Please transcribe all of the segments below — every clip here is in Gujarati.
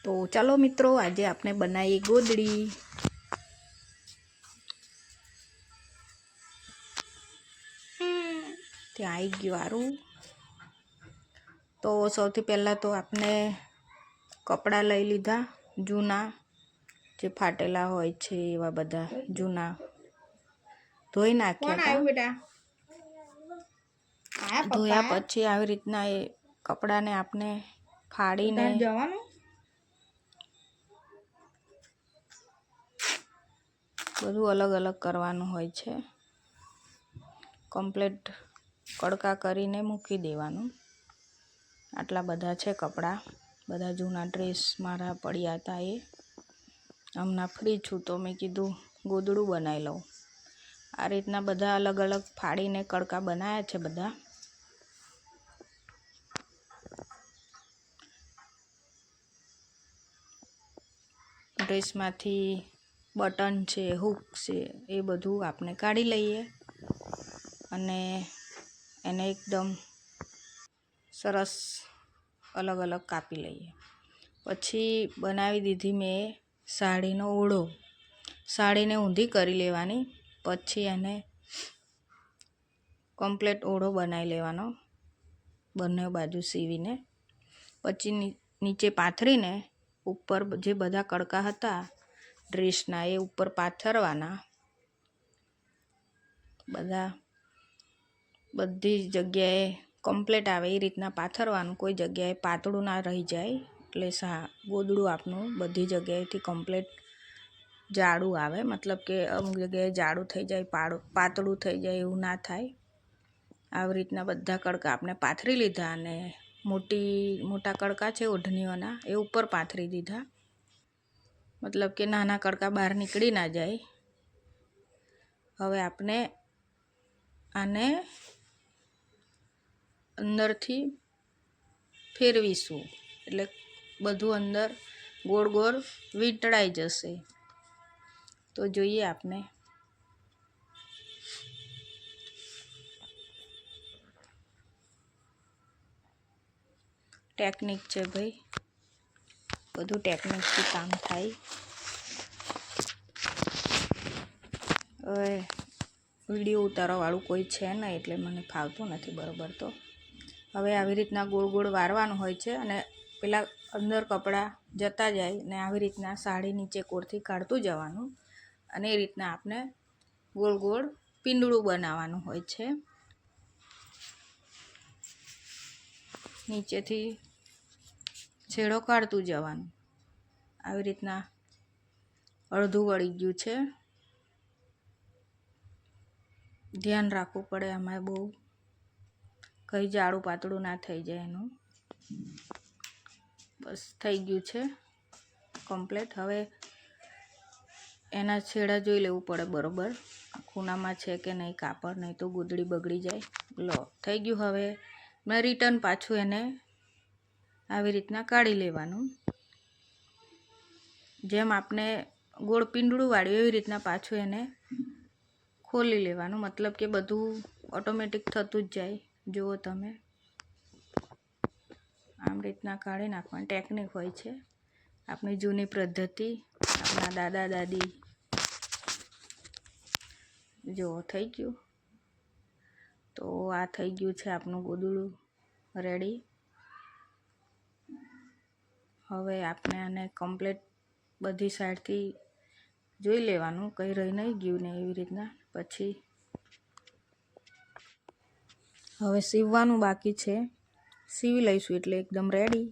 તો ચાલો મિત્રો, આજે આપણે બનાવીએ ગોદડી। ત્યાં આવી ગયું આરું। તો સૌથી પહેલાં તો આપણે કપડાં લઈ લીધા જૂના, જે ફાટેલા હોય છે એવા બધા જૂના, ધોઈ નાખ્યા હતા। ધોયા પછી આવી રીતના એ કપડાને આપણે ફાડીને બધું અલગ અલગ કરવાનું હોય છે। કમ્પ્લીટ કડકા કરીને મૂકી દેવાનું। આટલા બધા છે કપડાં, બધા જૂના ડ્રેસ મારા પડ્યા હતા। એ હમણાં ફ્રી છું તો મેં કીધું ગોદડું બનાવી લઉં। આ રીતના બધા અલગ અલગ ફાડીને કડકા બનાવ્યા છે બધા। ડ્રેસમાંથી બટન છે, હૂક છે, એ બધું આપણે કાઢી લઈએ અને એને એકદમ સરસ અલગ અલગ કાપી લઈએ। પછી બનાવી દીધી મેં સાડીનો ઓળો। સાડીને ઊંધી કરી લેવાની, પછી એને કમ્પ્લીટ ઓળો બનાવી લેવાનો બંને બાજુ સીવીને। પછી નીચે પાથરીને ઉપર જે બધા કડકા હતા ડ્રેસના એ ઉપર પાથરવાના। બધી જગ્યાએ કમ્પ્લીટ આવે એ રીતના પાથરવાનું, કોઈ જગ્યાએ પાતળું ના રહી જાય। એટલે ગોદડું આપણું બધી જગ્યાએથી કમ્પ્લીટ જાડું આવે, મતલબ કે અમુક જગ્યાએ જાડું થઈ જાય, પાતળું થઈ જાય, એવું ના થાય। આવી રીતના બધા કડકા આપણે પાથરી લીધા અને મોટા કડકા છે ઓઢણીઓના એ ઉપર પાથરી દીધા, મતલબ કે નાના કડકા બહાર નીકળી ના જાય। હવે આપણે આને અંદરથી ફેરવીશું, એટલે બધું અંદર ગોળ ગોળ વીંટળાઈ જશે। તો જોઈએ આપણે। ટેકનિક છે ભાઈ, બધું ટેકનિકથી કામ થાય। હવે વિડીયો ઉતારવાવાળું કોઈ છે નહીં એટલે મને ફાવતું નથી બરાબર। તો હવે આવી રીતના ગોળ ગોળ વારવાનું હોય છે અને પેલા અંદર કપડાં જતા જાય ને આવી રીતના સાડી નીચે કોરથી કાઢતું જવાનું અને એ રીતના આપણે ગોળ ગોળ પીંડળું બનાવવાનું હોય છે। નીચેથી છેડો કાઢતું જવાનું। આવી રીતના અડધું વળી ગયું છે, ધ્યાન રાખવું પડે આમાં બહુ, કંઈ જાડું પાતળું ના થઈ જાય એનું। બસ થઈ ગયું છે કમ્પ્લીટ। હવે એના છેડા જોઈ લેવું પડે બરાબર ખૂણામાં છે કે નહીં કાપડ, નહીં તો ગોદડી બગડી જાય। લો થઈ ગયું। હવે મેં રિટર્ન પાછું એને આવી રીતના કાઢી લેવાનું, જેમ આપણે ગોળ પીંડળું વાળ્યું એવી રીતના પાછું એને ખોલી લેવાનું, મતલબ કે બધું ઓટોમેટિક થતું જ જાય। જુઓ તમે, આમ રીતના કાઢી નાખવાની ટેકનિક હોય છે, આપણી જૂની પદ્ધતિ, આપણા દાદા દાદી। જુઓ થઈ ગયું। તો આ થઈ ગયું છે આપણું ગોદડું રેડી। હવે આપણે આને કમ્પ્લીટ બધી સાઈડથી જોઈ લેવાનું, કંઈ રહી નહીં ગયું ને એવી રીતના। પછી હવે સીવવાનું બાકી છે, સીવી લઈશું એટલે એકદમ રેડી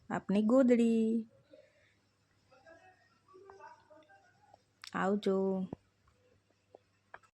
આપણી ગોદડી। આવજો।